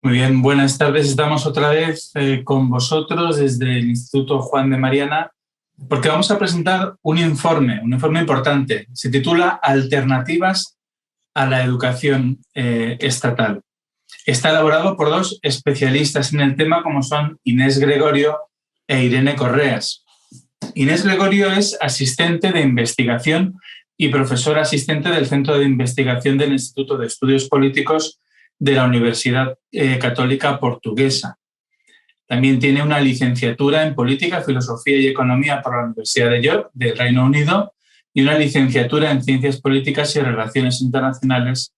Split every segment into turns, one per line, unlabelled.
Muy bien, buenas tardes. Estamos otra vez con vosotros desde el Instituto Juan de Mariana, porque vamos a presentar un informe importante. Se titula Alternativas a la educación estatal. Está elaborado por dos especialistas en el tema, como son Inés Gregorio e Irene Correas. Inés Gregorio es asistente de investigación y profesora asistente del Centro de Investigación del Instituto de Estudios Políticos de la Universidad Católica Portuguesa. También tiene una licenciatura en Política, Filosofía y Economía por la Universidad de York, del Reino Unido, y una licenciatura en Ciencias Políticas y Relaciones Internacionales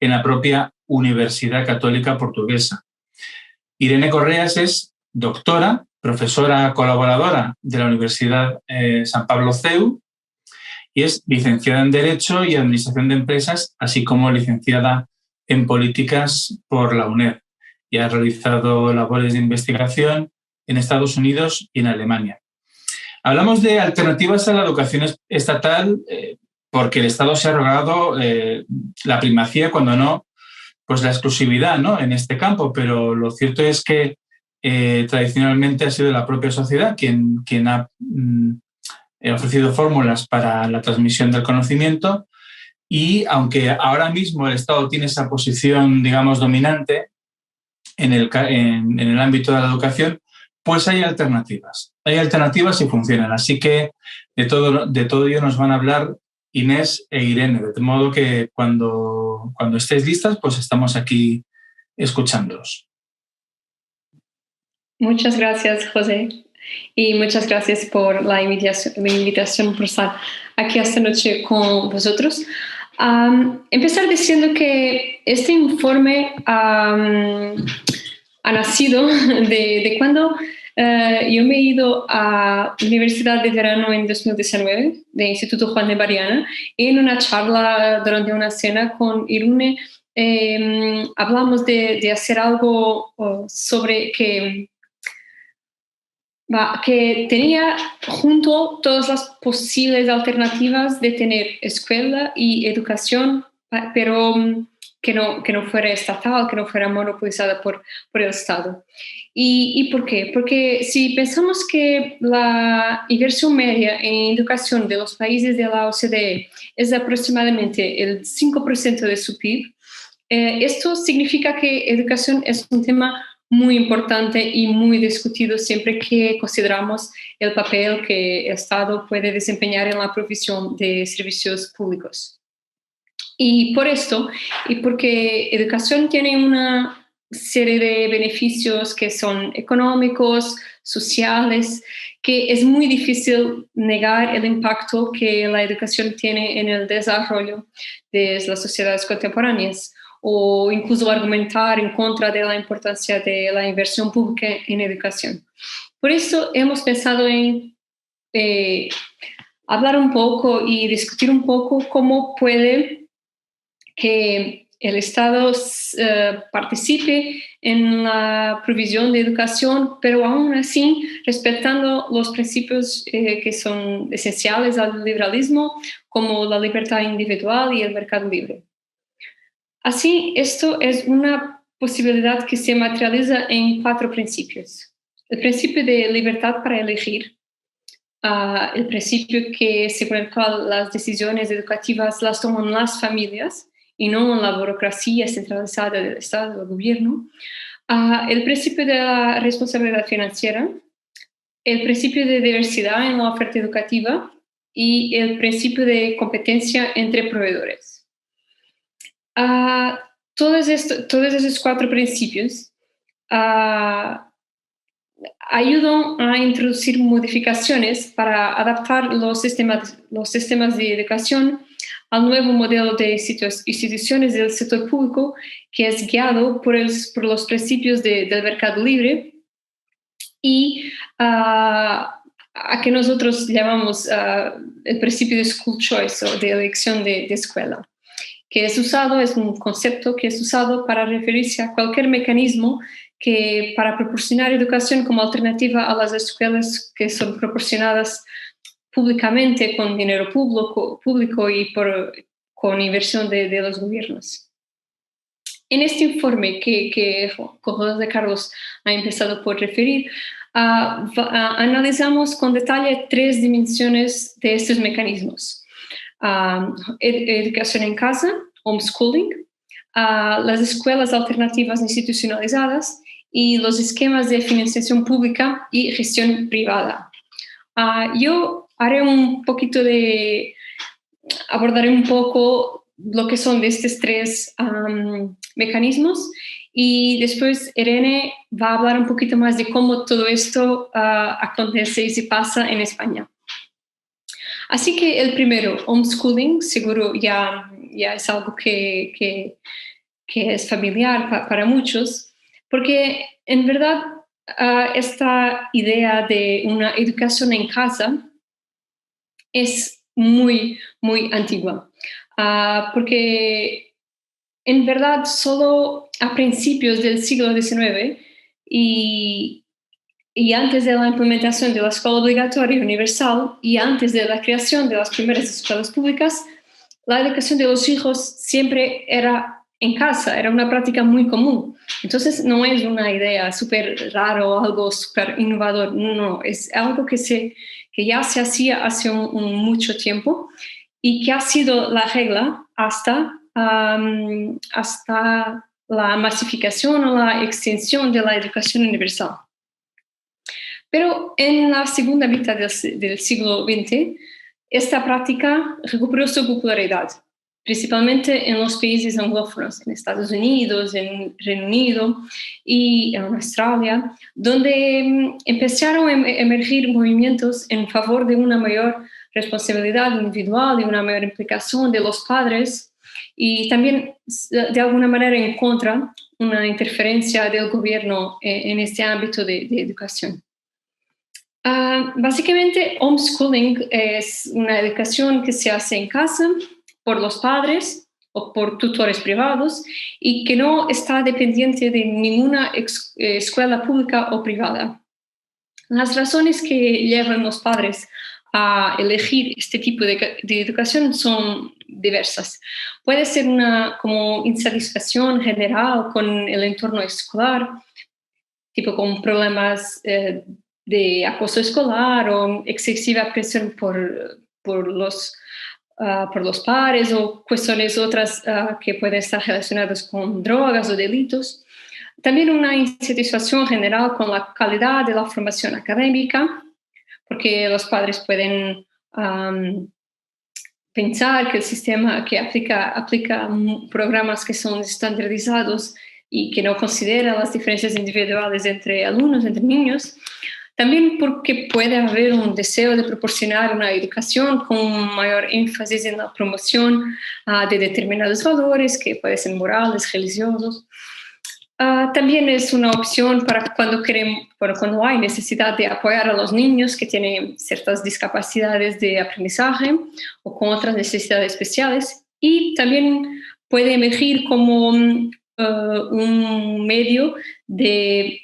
en la propia Universidad Católica Portuguesa. Irene Correas es doctora, profesora colaboradora de la Universidad San Pablo CEU y es licenciada en Derecho y Administración de Empresas, así como licenciada en Políticas por la UNED y ha realizado labores de investigación en Estados Unidos y en Alemania. Hablamos de alternativas a la educación estatal porque el Estado se ha arrogado la primacía, cuando no, pues la exclusividad, ¿no?, en este campo, pero lo cierto es que tradicionalmente ha sido la propia sociedad quien ha ofrecido fórmulas para la transmisión del conocimiento. Y aunque ahora mismo el Estado tiene esa posición, digamos, dominante en el ámbito de la educación, pues hay alternativas. Hay alternativas y funcionan. Así que de todo ello nos van a hablar Inés e Irene. De modo que cuando estéis listas, pues estamos aquí escuchándoos.
Muchas gracias, José. Y muchas gracias por la invitación por estar aquí esta noche con vosotros. Empezar diciendo que este informe ha nacido de cuando yo me he ido a la Universidad de Verano en 2019, del Instituto Juan de Mariana, y en una charla durante una cena con Irune hablamos de hacer algo sobre que tenía junto todas las posibles alternativas de tener escuela y educación, pero que no fuera estatal, que no fuera monopolizada por el Estado. ¿Y por qué? Porque si pensamos que la inversión media en educación de los países de la OCDE es aproximadamente el 5% de su PIB, esto significa que educación es un tema muy importante y muy discutido siempre que consideramos el papel que el Estado puede desempeñar en la provisión de servicios públicos. Y por esto, y porque educación tiene una serie de beneficios que son económicos, sociales, que es muy difícil negar el impacto que la educación tiene en el desarrollo de las sociedades contemporáneas, o incluso argumentar en contra de la importancia de la inversión pública en educación. Por eso hemos pensado en hablar un poco y discutir un poco cómo puede que el Estado participe en la provisión de educación, pero aún así respetando los principios que son esenciales al liberalismo, como la libertad individual y el mercado libre. Así, esto es una posibilidad que se materializa en 4 principios. El principio de libertad para elegir, el principio que según el cual las decisiones educativas las toman las familias y no la burocracia centralizada del Estado, del gobierno, el principio de la responsabilidad financiera, el principio de diversidad en la oferta educativa y el principio de competencia entre proveedores. Todos esos 4 principios ayudan a introducir modificaciones para adaptar los sistemas de educación al nuevo modelo de instituciones del sector público, que es guiado por los principios del mercado libre y a que nosotros llamamos el principio de school choice, o de elección de escuela, que es un concepto que es usado para referirse a cualquier mecanismo que para proporcionar educación como alternativa a las escuelas que son proporcionadas públicamente con dinero público y con inversión de los gobiernos. En este informe que José Carlos ha empezado por referir, analizamos con detalle 3 dimensiones de estos mecanismos. Educación en casa, homeschooling, las escuelas alternativas institucionalizadas y los esquemas de financiación pública y gestión privada. Yo abordaré un poco lo que son de estos 3 mecanismos, y después Irene va a hablar un poquito más de cómo todo esto acontece y se pasa en España. Así que el primero, homeschooling, seguro ya es algo que es familiar para muchos, porque en verdad esta idea de una educación en casa es muy, muy antigua, porque en verdad solo a principios del siglo XIX y antes de la implementación de la escuela obligatoria universal y antes de la creación de las primeras escuelas públicas, la educación de los hijos siempre era en casa, era una práctica muy común. Entonces no es una idea súper rara o algo súper innovador, no, es algo que ya se hacía hace mucho tiempo y que ha sido la regla hasta la masificación o la extensión de la educación universal. Pero en la segunda mitad del siglo XX, esta práctica recuperó su popularidad, principalmente en los países anglófonos, en Estados Unidos, en Reino Unido y en Australia, donde empezaron a emergir movimientos en favor de una mayor responsabilidad individual y una mayor implicación de los padres, y también de alguna manera en contra una interferencia del gobierno en este ámbito de educación. Básicamente, homeschooling es una educación que se hace en casa por los padres o por tutores privados y que no está dependiente de ninguna escuela pública o privada. Las razones que llevan los padres a elegir este tipo de educación son diversas. Puede ser como insatisfacción general con el entorno escolar, tipo con problemas de acoso escolar o excesiva presión por los pares o cuestiones otras que pueden estar relacionadas con drogas o delitos. También una insatisfacción general con la calidad de la formación académica, porque los padres pueden pensar que el sistema que aplica programas que son estandarizados y que no considera las diferencias individuales entre alumnos, entre niños. También porque puede haber un deseo de proporcionar una educación con mayor énfasis en la promoción de determinados valores, que pueden ser morales, religiosos. También es una opción para cuando hay necesidad de apoyar a los niños que tienen ciertas discapacidades de aprendizaje o con otras necesidades especiales. Y también puede emergir como un medio de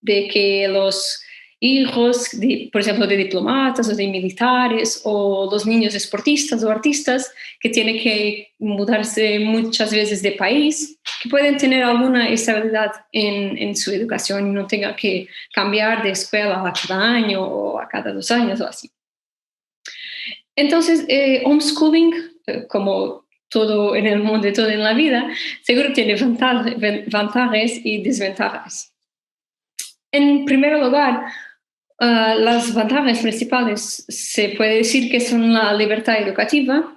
que los hijos, por ejemplo, de diplomatas o de militares o los niños deportistas o artistas que tienen que mudarse muchas veces de país, que pueden tener alguna estabilidad en su educación y no tengan que cambiar de escuela a cada año o a cada 2 años o así. Entonces, homeschooling, como todo en el mundo y todo en la vida, seguro tiene ventajas y desventajas. En primer lugar, las ventajas principales se puede decir que son la libertad educativa,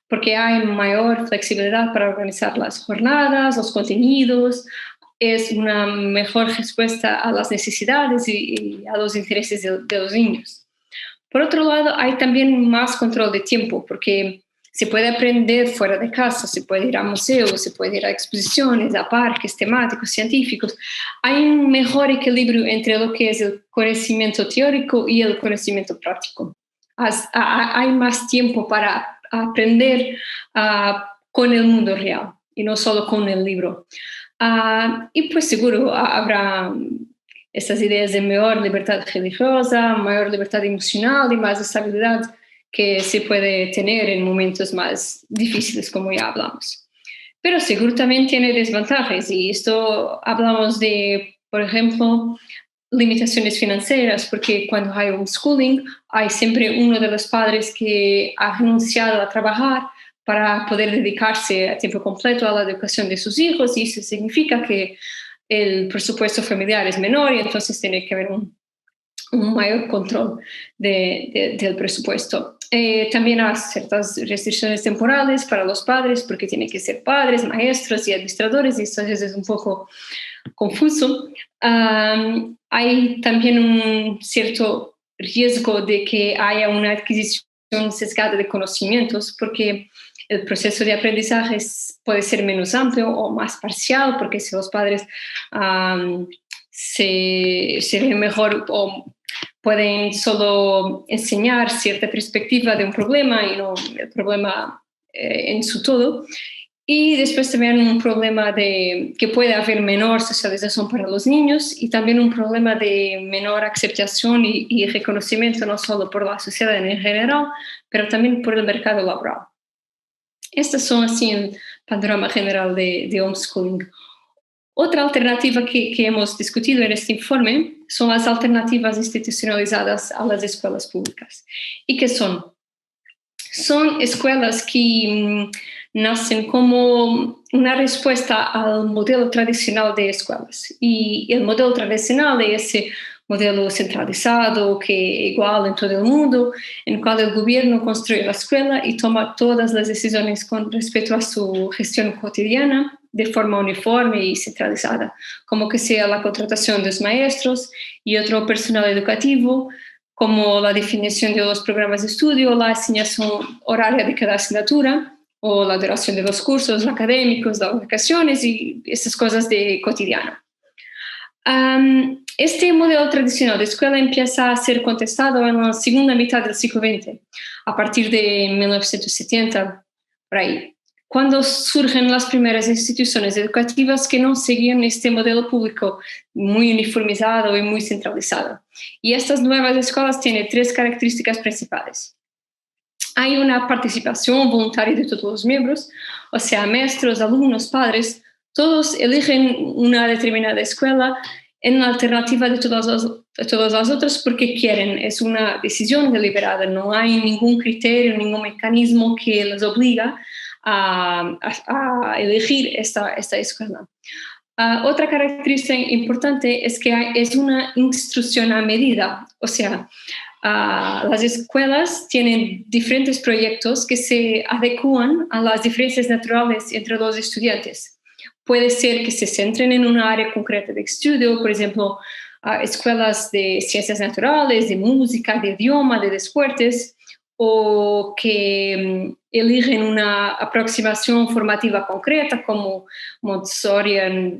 porque hay mayor flexibilidad para organizar las jornadas, los contenidos, es una mejor respuesta a las necesidades y a los intereses de los niños. Por otro lado, hay también más control de tiempo, porque se puede aprender fuera de casa, se puede ir a museos, se puede ir a exposiciones, a parques temáticos, científicos. Hay un mejor equilibrio entre lo que es el conocimiento teórico y el conocimiento práctico. Hay más tiempo para aprender con el mundo real y no solo con el libro. Y pues seguro habrá estas ideas de mayor libertad religiosa, mayor libertad emocional y más estabilidad que se puede tener en momentos más difíciles, como ya hablamos. pero seguro también tiene desventajas. Y esto hablamos de, por ejemplo, limitaciones financieras, porque cuando hay homeschooling hay siempre uno de los padres que ha renunciado a trabajar para poder dedicarse a tiempo completo a la educación de sus hijos, y eso significa que el presupuesto familiar es menor y entonces tiene que haber un mayor control del presupuesto. También hay ciertas restricciones temporales para los padres porque tienen que ser padres, maestros y administradores, y esto es un poco confuso. Hay también un cierto riesgo de que haya una adquisición sesgada de conocimientos, porque el proceso de aprendizaje puede ser menos amplio o más parcial, porque si los padres se ven mejor o pueden solo enseñar cierta perspectiva de un problema y no el problema en su todo. Y después también un problema de que puede haber menor socialización para los niños, y también un problema de menor aceptación y reconocimiento, no solo por la sociedad en general, pero también por el mercado laboral. Estas son así el panorama general de homeschooling. Otra alternativa que hemos discutido en este informe son las alternativas institucionalizadas a las escuelas públicas. ¿Y qué son? Son escuelas que nacen como una respuesta al modelo tradicional de escuelas. Y el modelo tradicional es ese modelo centralizado que es igual en todo el mundo, en el cual el gobierno construye la escuela y toma todas las decisiones con respecto a su gestión cotidiana de forma uniforme y centralizada, como que sea la contratación de los maestros y otro personal educativo, como la definición de los programas de estudio, la asignación horaria de cada asignatura, o la duración de los cursos académicos, las vacaciones y esas cosas de cotidiano. Este modelo tradicional de escuela empieza a ser contestado en la segunda mitad del siglo XX, a partir de 1970, por ahí, cuando surgen las primeras instituciones educativas que no seguían este modelo público muy uniformizado y muy centralizado. Y estas nuevas escuelas tienen tres características principales. Hay una participación voluntaria de todos los miembros, o sea, maestros, alumnos, padres, todos eligen una determinada escuela en alternativa de todas las otras porque quieren. Es una decisión deliberada, no hay ningún criterio, ningún mecanismo que les obliga a elegir esta escuela. Otra característica importante es que es una instrucción a medida, o sea, las escuelas tienen diferentes proyectos que se adecuan a las diferencias naturales entre los estudiantes. Puede ser que se centren en una área concreta de estudio, por ejemplo, escuelas de ciencias naturales, de música, de idioma, de deportes, o que eligen una aproximación formativa concreta como Montessori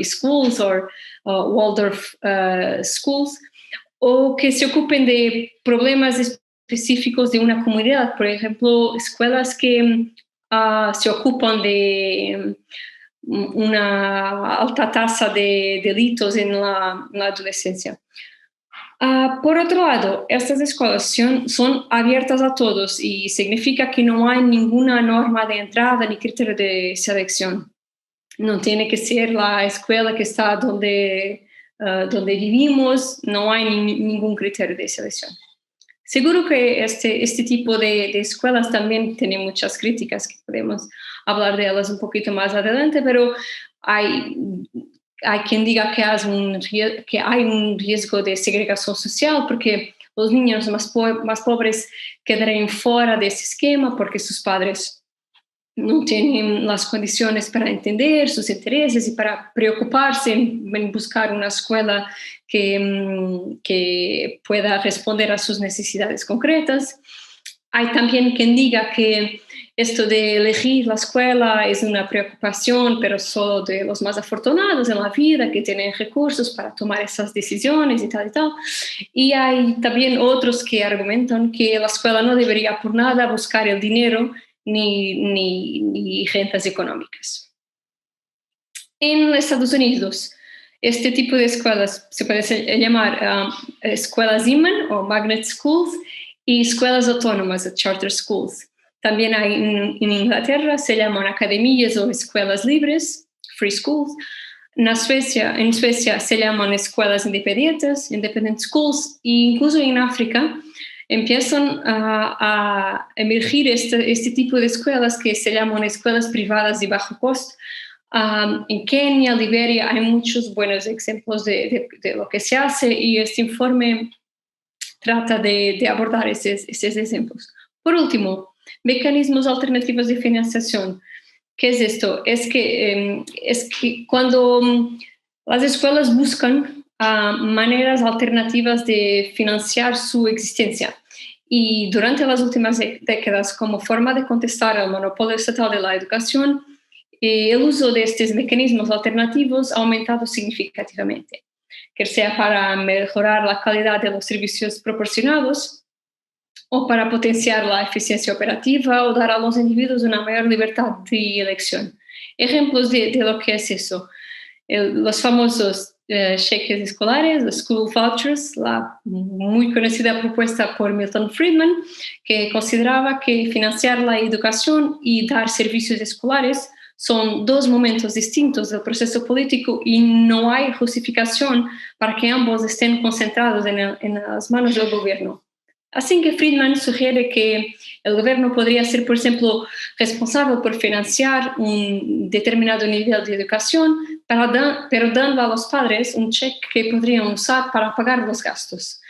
Schools o Waldorf Schools, o que se ocupen de problemas específicos de una comunidad, por ejemplo, escuelas que se ocupan de una alta tasa de delitos en la adolescencia. Por otro lado, estas escuelas son abiertas a todos y significa que no hay ninguna norma de entrada ni criterio de selección. No tiene que ser la escuela que está donde vivimos, no hay ningún criterio de selección. Seguro que este tipo de escuelas también tiene muchas críticas, que podemos hablar de ellas un poquito más adelante, pero hay quien diga que hay un riesgo de segregación social porque los niños más pobres quedarán fuera de ese esquema porque sus padres no tienen las condiciones para entender sus intereses y para preocuparse en buscar una escuela que pueda responder a sus necesidades concretas. Hay también quien diga que esto de elegir la escuela es una preocupación, pero solo de los más afortunados en la vida, que tienen recursos para tomar esas decisiones y tal y tal. Y hay también otros que argumentan que la escuela no debería por nada buscar el dinero ni rentas económicas. En Estados Unidos, este tipo de escuelas se puede llamar escuelas Zeman o magnet schools y escuelas autónomas, charter schools. También hay en Inglaterra, se llaman academias o escuelas libres, free schools. En Suecia se llaman escuelas independientes, independent schools, e incluso en África empiezan a emergir este tipo de escuelas que se llaman escuelas privadas de bajo costo. En Kenia, Liberia, hay muchos buenos ejemplos de lo que se hace y este informe trata de abordar esos ejemplos. Por último, mecanismos alternativos de financiación. ¿Qué es esto? Es que cuando las escuelas buscan maneras alternativas de financiar su existencia y durante las últimas décadas, como forma de contestar al monopolio estatal de la educación, el uso de estos mecanismos alternativos ha aumentado significativamente, que sea para mejorar la calidad de los servicios proporcionados o para potenciar la eficiencia operativa o dar a los individuos una mayor libertad de elección. Ejemplos de lo que es eso. Los famosos cheques escolares, los school vouchers, la muy conocida propuesta por Milton Friedman, que consideraba que financiar la educación y dar servicios escolares son dos momentos distintos del proceso político y no hay justificación para que ambos estén concentrados en las manos del gobierno. Así que Friedman sugiere que el gobierno podría ser, por ejemplo, responsable por financiar un determinado nivel de educación, pero dando a los padres un cheque que podrían usar para pagar los gastos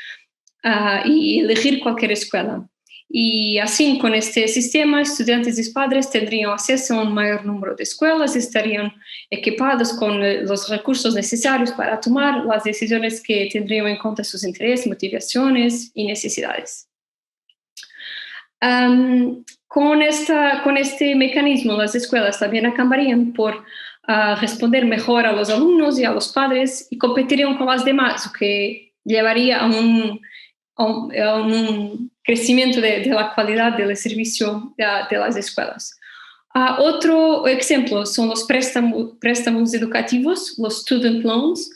y elegir cualquier escuela. Y así, con este sistema, estudiantes y padres tendrían acceso a un mayor número de escuelas y estarían equipados con los recursos necesarios para tomar las decisiones que tendrían en cuenta sus intereses, motivaciones y necesidades. Con este mecanismo, las escuelas también acabarían por responder mejor a los alumnos y a los padres y competirían con las demás, lo que llevaría a un crecimiento de la calidad del servicio de las escuelas. Otro ejemplo son los préstamos educativos, los student loans.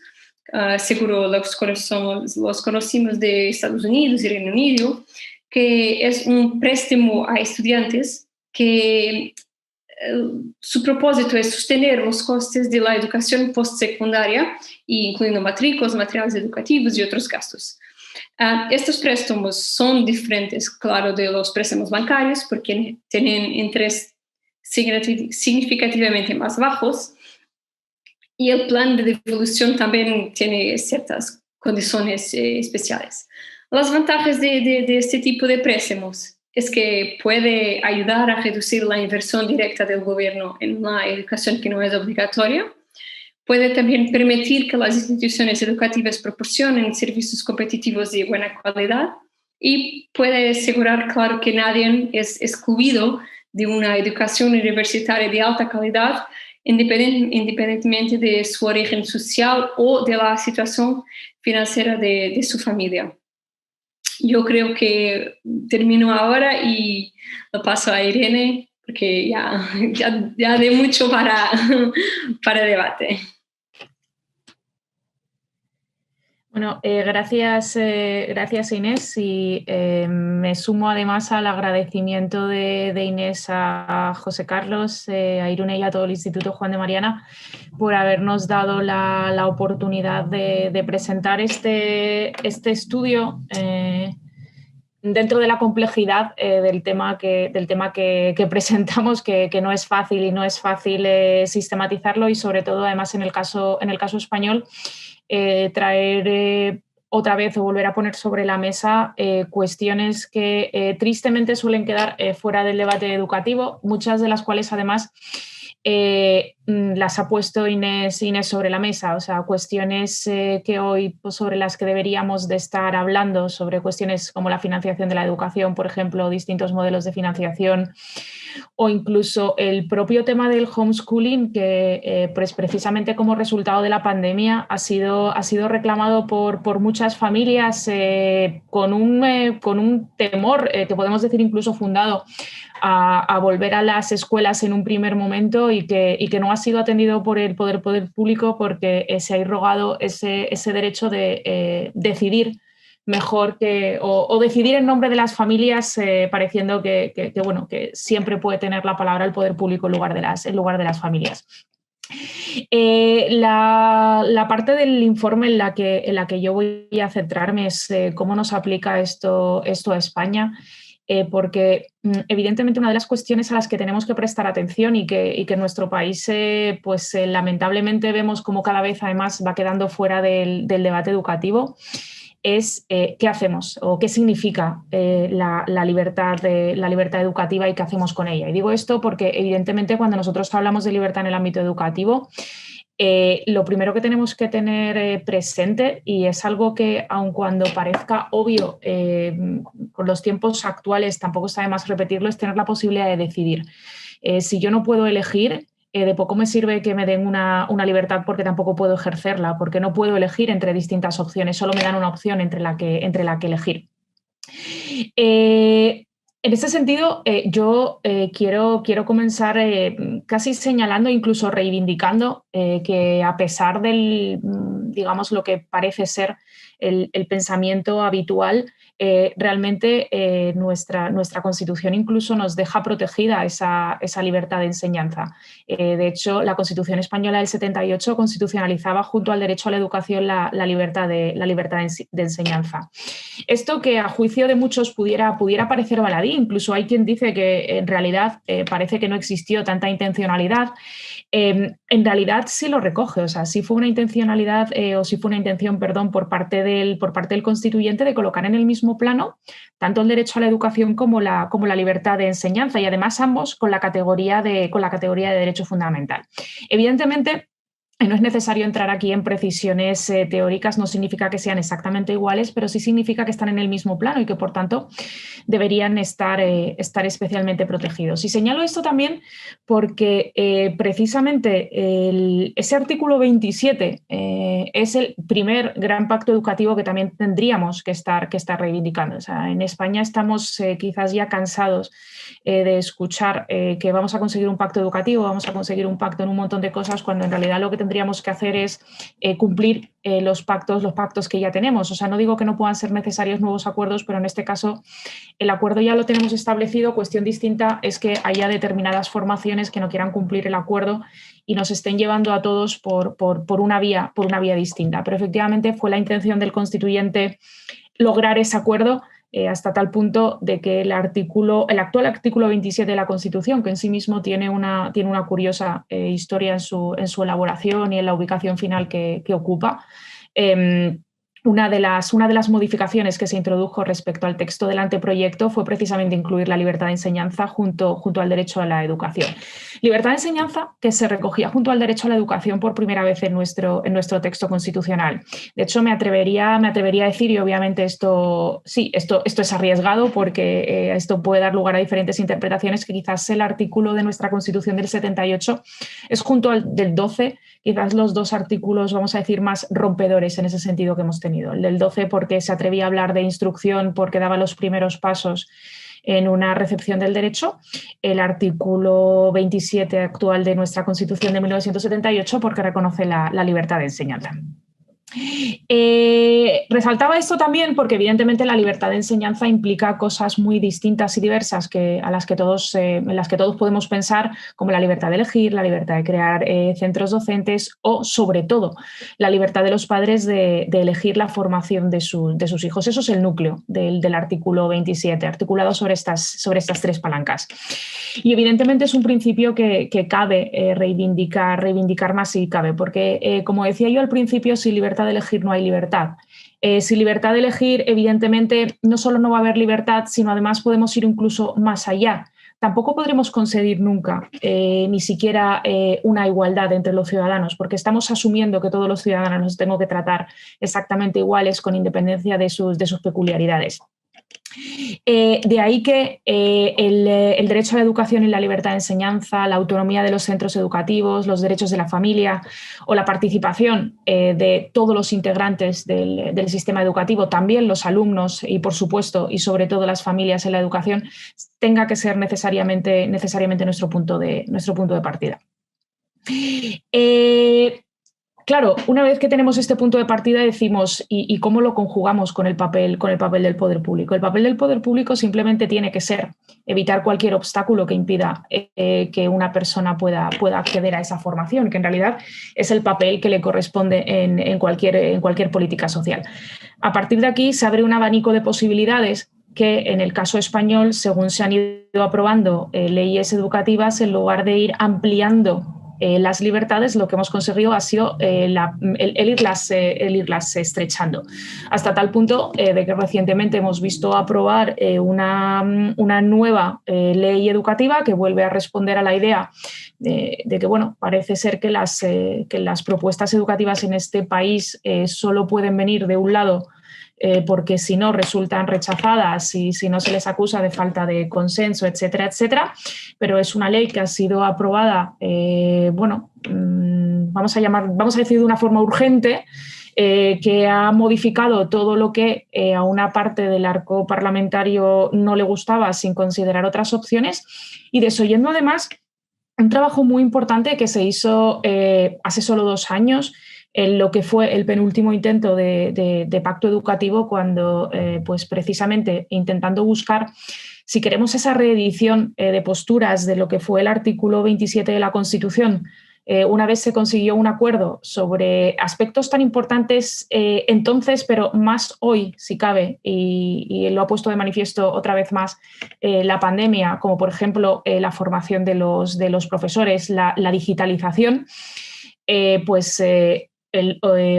Seguro los conocimos de Estados Unidos y Reino Unido, que es un préstamo a estudiantes que su propósito es sostener los costes de la educación postsecundaria, incluyendo matrículas, materiales educativos y otros gastos. Estos préstamos son diferentes, claro, de los préstamos bancarios porque tienen intereses significativamente más bajos y el plan de devolución también tiene ciertas condiciones especiales. Las ventajas de este tipo de préstamos es que puede ayudar a reducir la inversión directa del gobierno en la educación que no es obligatoria. Puede también permitir que las instituciones educativas proporcionen servicios competitivos de buena calidad y puede asegurar, claro, que nadie es excluido de una educación universitaria de alta calidad, independientemente de su origen social o de la situación financiera de su familia. Yo creo que termino ahora y lo paso a Irene, porque ya de mucho para debate.
Bueno, gracias Inés y me sumo además al agradecimiento de Inés a José Carlos, a Irune y a todo el Instituto Juan de Mariana por habernos dado la oportunidad de presentar este estudio dentro de la complejidad del tema que presentamos, que no es fácil y no es fácil sistematizarlo y sobre todo además en el caso español traer otra vez o volver a poner sobre la mesa cuestiones que tristemente suelen quedar fuera del debate educativo, muchas de las cuales además las ha puesto Inés sobre la mesa, o sea, cuestiones que hoy pues, sobre las que deberíamos de estar hablando, sobre cuestiones como la financiación de la educación, por ejemplo, distintos modelos de financiación o incluso el propio tema del homeschooling que pues precisamente como resultado de la pandemia ha sido reclamado por muchas familias con un temor que podemos decir incluso fundado a volver a las escuelas en un primer momento y que no ha sido atendido por el poder público porque se ha irrogado ese derecho de decidir mejor o decidir en nombre de las familias, pareciendo que siempre puede tener la palabra el poder público en lugar de las familias. La parte del informe en la que yo voy a centrarme es cómo nos aplica esto a España. Porque evidentemente una de las cuestiones a las que tenemos que prestar atención y que en nuestro país lamentablemente vemos como cada vez además va quedando fuera del debate educativo es qué hacemos o qué significa la libertad educativa y qué hacemos con ella. Y digo esto porque evidentemente cuando nosotros hablamos de libertad en el ámbito educativo, lo primero que tenemos que tener presente, y es algo que aun cuando parezca obvio con los tiempos actuales, tampoco está de más repetirlo, es tener la posibilidad de decidir. Si yo no puedo elegir, de poco me sirve que me den una libertad porque tampoco puedo ejercerla, porque no puedo elegir entre distintas opciones, solo me dan una opción entre la que elegir. En ese sentido, yo quiero comenzar casi señalando, incluso reivindicando que a pesar del, digamos, lo que parece ser el pensamiento habitual, realmente nuestra Constitución incluso nos deja protegida esa libertad de enseñanza. De hecho, la Constitución española del 78 constitucionalizaba junto al derecho a la educación la libertad de enseñanza. Esto que a juicio de muchos pudiera parecer baladí, incluso hay quien dice que en realidad parece que no existió tanta intencionalidad. En realidad sí lo recoge, o sea, sí fue una intencionalidad sí fue una intención, perdón, por parte del constituyente de colocar en el mismo plano tanto el derecho a la educación como la libertad de enseñanza, y además ambos con la categoría de derecho fundamental. Evidentemente, no es necesario entrar aquí en precisiones teóricas, no significa que sean exactamente iguales, pero sí significa que están en el mismo plano y que, por tanto, deberían estar especialmente protegidos. Y señalo esto también porque precisamente ese artículo 27 es el primer gran pacto educativo que también tendríamos que estar reivindicando. O sea, en España estamos quizás ya cansados de escuchar que vamos a conseguir un pacto educativo, vamos a conseguir un pacto en un montón de cosas, cuando en realidad lo que tendríamos que hacer es cumplir los pactos que ya tenemos. O sea, no digo que no puedan ser necesarios nuevos acuerdos, pero en este caso el acuerdo ya lo tenemos establecido. Cuestión distinta es que haya determinadas formaciones que no quieran cumplir el acuerdo y nos estén llevando a todos por una vía distinta. Pero efectivamente fue la intención del constituyente lograr ese acuerdo, hasta tal punto de que el actual artículo 27 de la Constitución, que en sí mismo tiene una curiosa historia en su elaboración y en la ubicación final que ocupa, una de las modificaciones que se introdujo respecto al texto del anteproyecto fue precisamente incluir la libertad de enseñanza junto al derecho a la educación. Libertad de enseñanza que se recogía junto al derecho a la educación por primera vez en nuestro texto constitucional. De hecho, me atrevería a decir, y obviamente esto es arriesgado porque esto puede dar lugar a diferentes interpretaciones, que quizás el artículo de nuestra Constitución del 78 es junto al del 12, quizás los dos artículos, vamos a decir, más rompedores en ese sentido que hemos tenido. El del 12 porque se atrevía a hablar de instrucción, porque daba los primeros pasos en una recepción del derecho. El artículo 27 actual de nuestra Constitución de 1978 porque reconoce la libertad de enseñanza. Resaltaba esto también porque evidentemente la libertad de enseñanza implica cosas muy distintas y diversas en las que todos podemos pensar, como la libertad de elegir, la libertad de crear centros docentes o, sobre todo, la libertad de los padres de elegir la formación de sus hijos. Eso es el núcleo del artículo 27, articulado sobre estas tres palancas. Y evidentemente es un principio que cabe reivindicar más si cabe, porque como decía yo al principio, sin libertad de elegir no hay libertad. Sin libertad de elegir, evidentemente, no solo no va a haber libertad, sino además podemos ir incluso más allá. Tampoco podremos conseguir nunca ni siquiera una igualdad entre los ciudadanos, porque estamos asumiendo que todos los ciudadanos nos tengo que tratar exactamente iguales con independencia de sus peculiaridades. De ahí que el derecho a la educación y la libertad de enseñanza, la autonomía de los centros educativos, los derechos de la familia o la participación de todos los integrantes del sistema educativo, también los alumnos y, por supuesto, y sobre todo las familias en la educación, tenga que ser necesariamente nuestro punto de partida. Claro, una vez que tenemos este punto de partida decimos ¿y cómo lo conjugamos con el papel del poder público? El papel del poder público simplemente tiene que ser evitar cualquier obstáculo que impida que una persona pueda acceder a esa formación, que en realidad es el papel que le corresponde en cualquier política social. A partir de aquí se abre un abanico de posibilidades que en el caso español, según se han ido aprobando leyes educativas, en lugar de ir ampliando las libertades, lo que hemos conseguido ha sido el irlas estrechando, hasta tal punto de que recientemente hemos visto aprobar una nueva ley educativa que vuelve a responder a la idea de que, bueno, parece ser que las propuestas educativas en este país solo pueden venir de un lado, porque si no resultan rechazadas y si no se les acusa de falta de consenso, etcétera, etcétera. Pero es una ley que ha sido aprobada, vamos a decir de una forma urgente, que ha modificado todo lo que a una parte del arco parlamentario no le gustaba sin considerar otras opciones y desoyendo además un trabajo muy importante que se hizo hace solo 2 años en lo que fue el penúltimo intento de pacto educativo, cuando pues precisamente intentando buscar, si queremos esa reedición de posturas de lo que fue el artículo 27 de la Constitución, una vez se consiguió un acuerdo sobre aspectos tan importantes entonces, pero más hoy, si cabe, y lo ha puesto de manifiesto otra vez más la pandemia, como por ejemplo la formación de los profesores, la digitalización,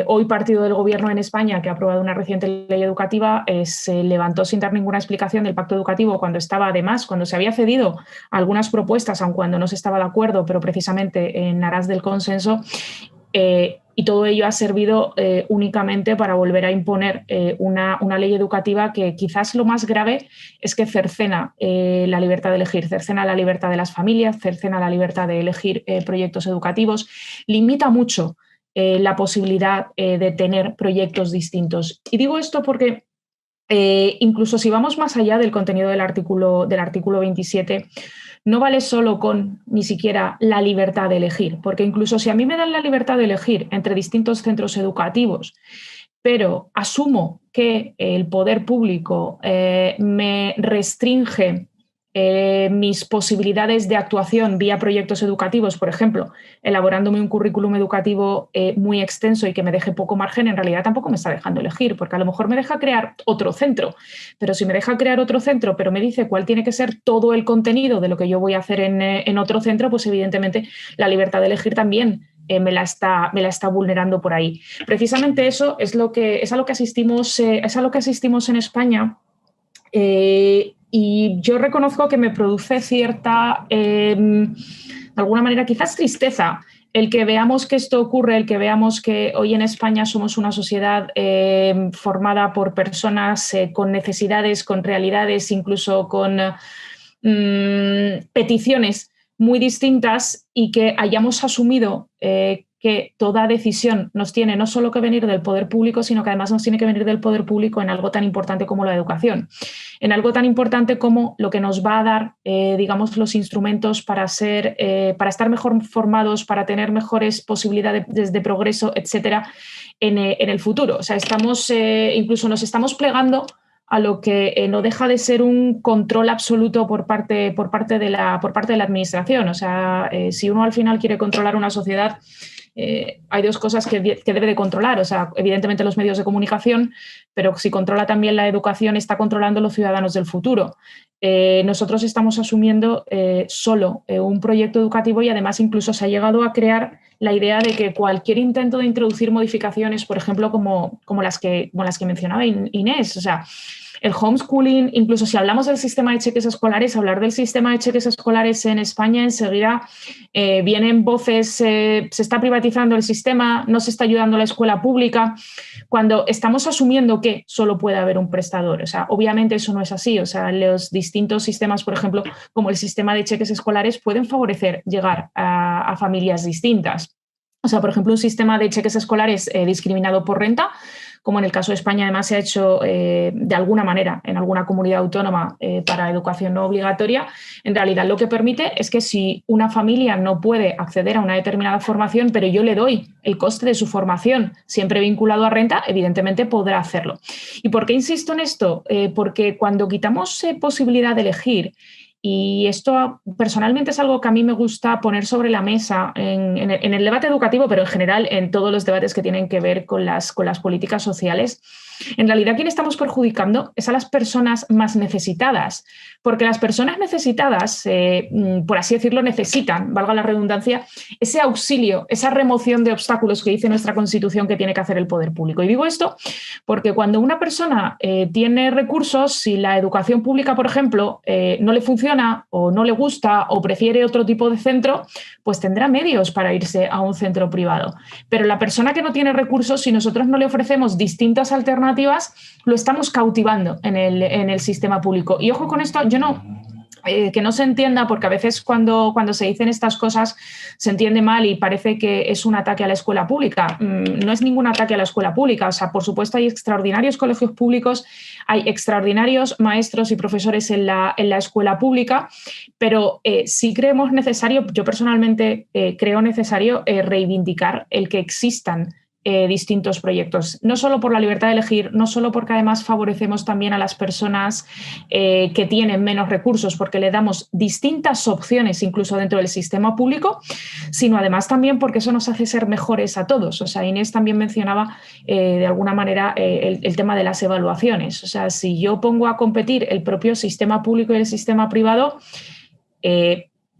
hoy partido del Gobierno en España, que ha aprobado una reciente ley educativa, se levantó sin dar ninguna explicación del pacto educativo cuando se había cedido algunas propuestas, aun cuando no se estaba de acuerdo, pero precisamente en aras del consenso, y todo ello ha servido únicamente para volver a imponer una ley educativa que quizás lo más grave es que cercena la libertad de elegir, cercena la libertad de las familias, cercena la libertad de elegir proyectos educativos, limita mucho la posibilidad de tener proyectos distintos. Y digo esto porque incluso si vamos más allá del contenido del artículo 27, no vale solo con ni siquiera la libertad de elegir, porque incluso si a mí me dan la libertad de elegir entre distintos centros educativos, pero asumo que el poder público me restringe mis posibilidades de actuación vía proyectos educativos, por ejemplo, elaborándome un currículum educativo muy extenso y que me deje poco margen, en realidad tampoco me está dejando elegir, porque a lo mejor me deja crear otro centro, pero si me deja crear otro centro, pero me dice cuál tiene que ser todo el contenido de lo que yo voy a hacer en otro centro, pues evidentemente la libertad de elegir también me la está vulnerando por ahí. Precisamente eso es a lo que asistimos en España. Y yo reconozco que me produce cierta, de alguna manera, quizás tristeza, el que veamos que esto ocurre, el que veamos que hoy en España somos una sociedad formada por personas con necesidades, con realidades, incluso con peticiones muy distintas, y que hayamos asumido que toda decisión nos tiene no solo que venir del poder público, sino que además nos tiene que venir del poder público en algo tan importante como la educación, en algo tan importante como lo que nos va a dar, los instrumentos para estar mejor formados, para tener mejores posibilidades de progreso, etcétera, en el futuro. O sea, incluso nos estamos plegando a lo que no deja de ser un control absoluto por parte de la administración. O sea, si uno al final quiere controlar una sociedad, hay 2 cosas que debe de controlar. O sea, evidentemente los medios de comunicación, pero si controla también la educación, está controlando los ciudadanos del futuro. Nosotros estamos asumiendo solo un proyecto educativo, y además incluso se ha llegado a crear la idea de que cualquier intento de introducir modificaciones, por ejemplo, como las que mencionaba Inés, o sea, el homeschooling, incluso si hablamos del sistema de cheques escolares, hablar del sistema de cheques escolares en España, enseguida vienen voces, se está privatizando el sistema, no se está ayudando a la escuela pública, cuando estamos asumiendo que solo puede haber un prestador. O sea, obviamente eso no es así. O sea, los distintos sistemas, por ejemplo, como el sistema de cheques escolares, pueden favorecer llegar a familias distintas. O sea, por ejemplo, un sistema de cheques escolares discriminado por renta, como en el caso de España además se ha hecho de alguna manera en alguna comunidad autónoma para educación no obligatoria, en realidad lo que permite es que si una familia no puede acceder a una determinada formación, pero yo le doy el coste de su formación siempre vinculado a renta, evidentemente podrá hacerlo. ¿Y por qué insisto en esto? Porque cuando quitamos posibilidad de elegir, y esto personalmente es algo que a mí me gusta poner sobre la mesa en el debate educativo, pero en general en todos los debates que tienen que ver con las políticas sociales. En realidad, quien estamos perjudicando es a las personas más necesitadas, porque las personas necesitadas, por así decirlo, necesitan, valga la redundancia, ese auxilio, esa remoción de obstáculos que dice nuestra Constitución que tiene que hacer el poder público. Y digo esto porque cuando una persona tiene recursos, si la educación pública, por ejemplo, no le funciona o no le gusta o prefiere otro tipo de centro, pues tendrá medios para irse a un centro privado. Pero la persona que no tiene recursos, si nosotros no le ofrecemos distintas alternativas, lo estamos cautivando en el sistema público. Y ojo con esto, yo no... que no se entienda, porque a veces cuando se dicen estas cosas se entiende mal y parece que es un ataque a la escuela pública. No es ningún ataque a la escuela pública. O sea, por supuesto hay extraordinarios colegios públicos, hay extraordinarios maestros y profesores en la escuela pública, pero sí creemos necesario, yo personalmente creo necesario reivindicar el que existan distintos proyectos, no solo por la libertad de elegir, no solo porque además favorecemos también a las personas que tienen menos recursos porque le damos distintas opciones incluso dentro del sistema público, sino además también porque eso nos hace ser mejores a todos. O sea, Inés también mencionaba de alguna manera el tema de las evaluaciones. O sea, si yo pongo a competir el propio sistema público y el sistema privado,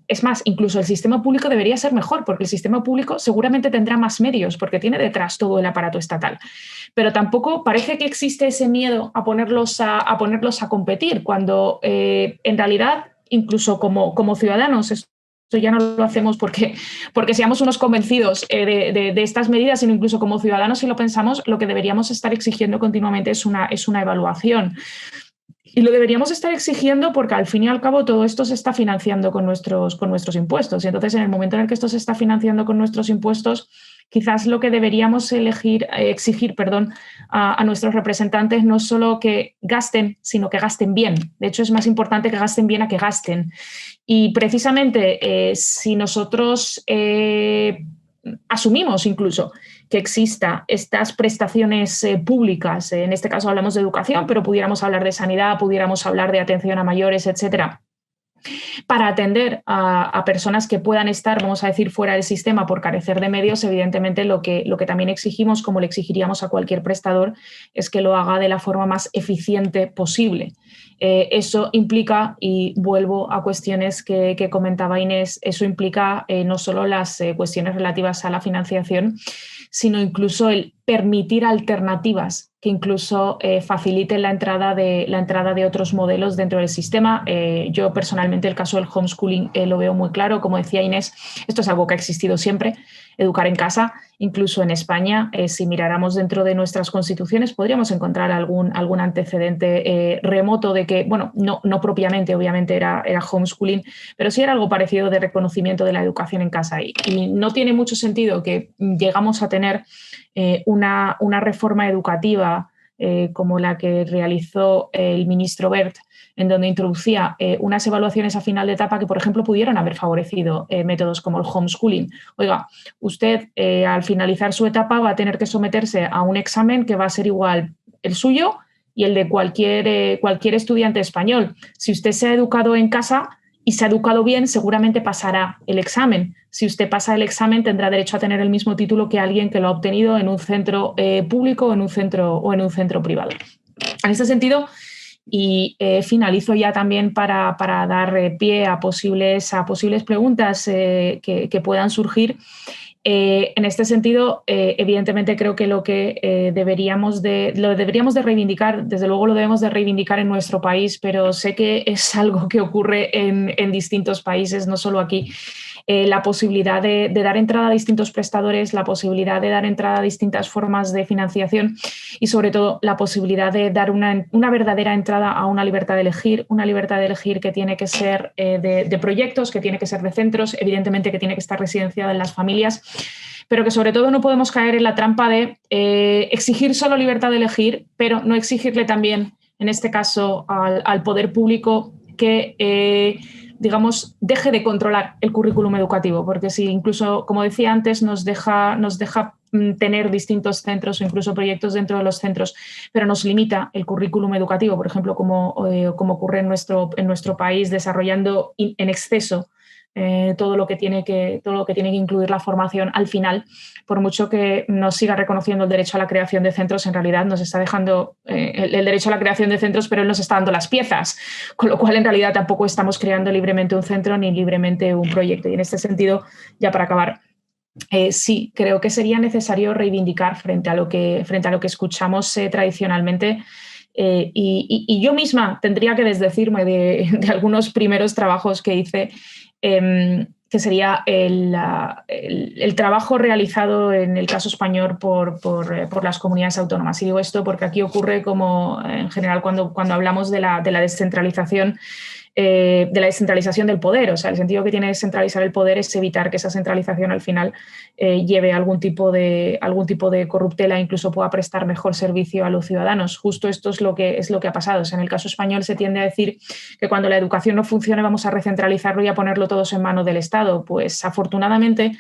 es más, incluso el sistema público debería ser mejor, porque el sistema público seguramente tendrá más medios, porque tiene detrás todo el aparato estatal. Pero tampoco parece que existe ese miedo a ponerlos a competir, cuando en realidad, incluso como ciudadanos, esto ya no lo hacemos porque seamos unos convencidos de estas medidas, sino incluso como ciudadanos, si lo pensamos, lo que deberíamos estar exigiendo continuamente es una evaluación. Y lo deberíamos estar exigiendo porque al fin y al cabo todo esto se está financiando con nuestros impuestos. Y entonces en el momento en el que esto se está financiando con nuestros impuestos, quizás lo que deberíamos exigir a nuestros representantes no es solo que gasten, sino que gasten bien. De hecho, es más importante que gasten bien a que gasten. Y precisamente si nosotros asumimos incluso que exista estas prestaciones públicas, en este caso hablamos de educación, pero pudiéramos hablar de sanidad, pudiéramos hablar de atención a mayores, etcétera, para atender a personas que puedan estar, vamos a decir, fuera del sistema por carecer de medios. Evidentemente lo que también exigimos, como le exigiríamos a cualquier prestador, es que lo haga de la forma más eficiente posible. Eso implica, y vuelvo a cuestiones que comentaba Inés, eso implica no solo las cuestiones relativas a la financiación, sino incluso el permitir alternativas que incluso faciliten la entrada de otros modelos dentro del sistema. Yo personalmente el caso del homeschooling lo veo muy claro. Como decía Inés, esto es algo que ha existido siempre, educar en casa. Incluso en España, si miráramos dentro de nuestras constituciones, podríamos encontrar algún antecedente remoto de que, bueno, no propiamente, obviamente era homeschooling, pero sí era algo parecido de reconocimiento de la educación en casa. Y no tiene mucho sentido que llegamos a tener una reforma educativa como la que realizó el ministro Wert, en donde introducía unas evaluaciones a final de etapa que, por ejemplo, pudieron haber favorecido métodos como el homeschooling. Oiga, usted al finalizar su etapa va a tener que someterse a un examen que va a ser igual el suyo y el de cualquier estudiante español. Si usted se ha educado en casa y se ha educado bien, seguramente pasará el examen. Si usted pasa el examen, tendrá derecho a tener el mismo título que alguien que lo ha obtenido en un centro público o en un centro privado. En ese sentido, y finalizo ya también para dar pie a posibles preguntas que puedan surgir. En este sentido, evidentemente creo que lo deberíamos de reivindicar, desde luego lo debemos de reivindicar en nuestro país, pero sé que es algo que ocurre en distintos países, no solo aquí. La posibilidad de dar entrada a distintos prestadores, la posibilidad de dar entrada a distintas formas de financiación y sobre todo la posibilidad de dar una verdadera entrada a una libertad de elegir que tiene que ser de proyectos, que tiene que ser de centros, evidentemente que tiene que estar residenciada en las familias, pero que sobre todo no podemos caer en la trampa de exigir solo libertad de elegir, pero no exigirle también, en este caso, al poder público que, digamos, deje de controlar el currículum educativo, porque si incluso, como decía antes, nos deja tener distintos centros o incluso proyectos dentro de los centros, pero nos limita el currículum educativo, por ejemplo, como ocurre en nuestro país, desarrollando en exceso todo lo que tiene que incluir la formación al final, por mucho que nos siga reconociendo el derecho a la creación de centros, en realidad nos está dejando el derecho a la creación de centros, pero él nos está dando las piezas, con lo cual en realidad tampoco estamos creando libremente un centro ni libremente un proyecto. Y en este sentido, ya para acabar, sí, creo que sería necesario reivindicar frente a lo que escuchamos tradicionalmente. Y yo misma tendría que desdecirme de algunos primeros trabajos que hice, que sería el trabajo realizado en el caso español por las comunidades autónomas. Y digo esto porque aquí ocurre, como en general cuando hablamos de la descentralización, del poder. O sea, el sentido que tiene descentralizar el poder es evitar que esa centralización al final lleve algún tipo de corruptela e incluso pueda prestar mejor servicio a los ciudadanos. Justo esto es lo que ha pasado. O sea, en el caso español se tiende a decir que cuando la educación no funcione vamos a recentralizarlo y a ponerlo todos en manos del Estado. Pues afortunadamente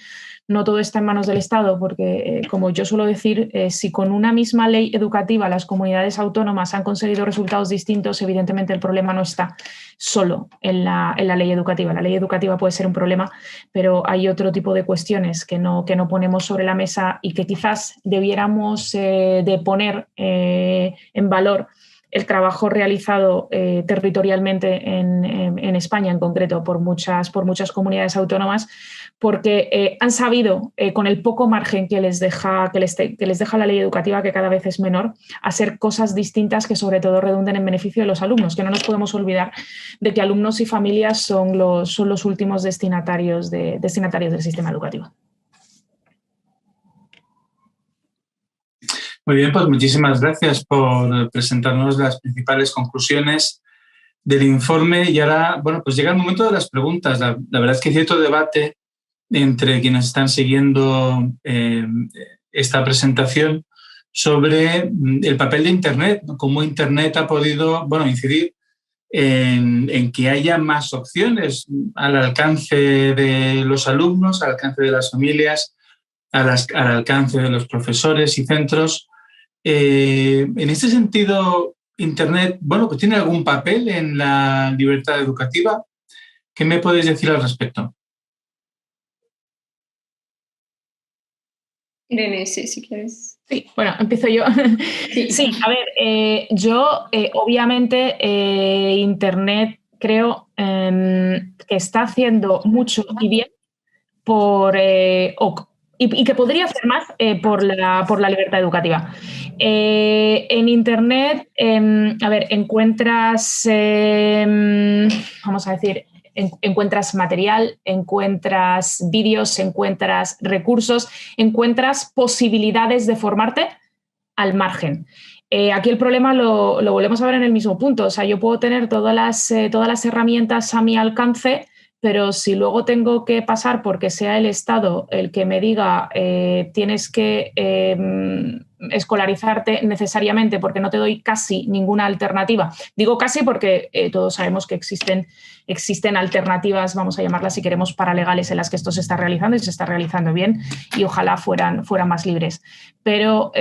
no todo está en manos del Estado, porque, como yo suelo decir, si con una misma ley educativa las comunidades autónomas han conseguido resultados distintos, evidentemente el problema no está solo en la ley educativa. La ley educativa puede ser un problema, pero hay otro tipo de cuestiones que no ponemos sobre la mesa y que quizás debiéramos de poner en valor el trabajo realizado territorialmente en España, en concreto, por muchas comunidades autónomas, porque han sabido, con el poco margen que les deja la ley educativa, que cada vez es menor, hacer cosas distintas que sobre todo redunden en beneficio de los alumnos, que no nos podemos olvidar de que alumnos y familias son los últimos destinatarios del sistema educativo.
Muy bien, pues muchísimas gracias por presentarnos las principales conclusiones del informe. Y ahora, bueno, pues llega el momento de las preguntas. La verdad es que hay cierto debate entre quienes están siguiendo esta presentación sobre el papel de Internet, cómo Internet ha podido, bueno, incidir en que haya más opciones al alcance de los alumnos, al alcance de las familias, al alcance de los profesores y centros. En este sentido, Internet, bueno, pues ¿tiene algún papel en la libertad educativa? ¿Qué me podéis decir al respecto?
Irene, si quieres.
Sí, bueno, empiezo yo. Sí, a ver, yo obviamente Internet creo que está haciendo mucho y bien y que podría hacer más por la libertad educativa. En Internet, a ver, encuentras, vamos a decir, encuentras material, encuentras vídeos, encuentras recursos, encuentras posibilidades de formarte al margen. Aquí el problema lo volvemos a ver en el mismo punto. O sea, yo puedo tener todas las herramientas a mi alcance, pero si luego tengo que pasar porque sea el Estado el que me diga tienes que escolarizarte necesariamente porque no te doy casi ninguna alternativa. Digo casi porque todos sabemos que existen alternativas, vamos a llamarlas si queremos, paralegales en las que esto se está realizando y se está realizando bien y ojalá fueran más libres. Pero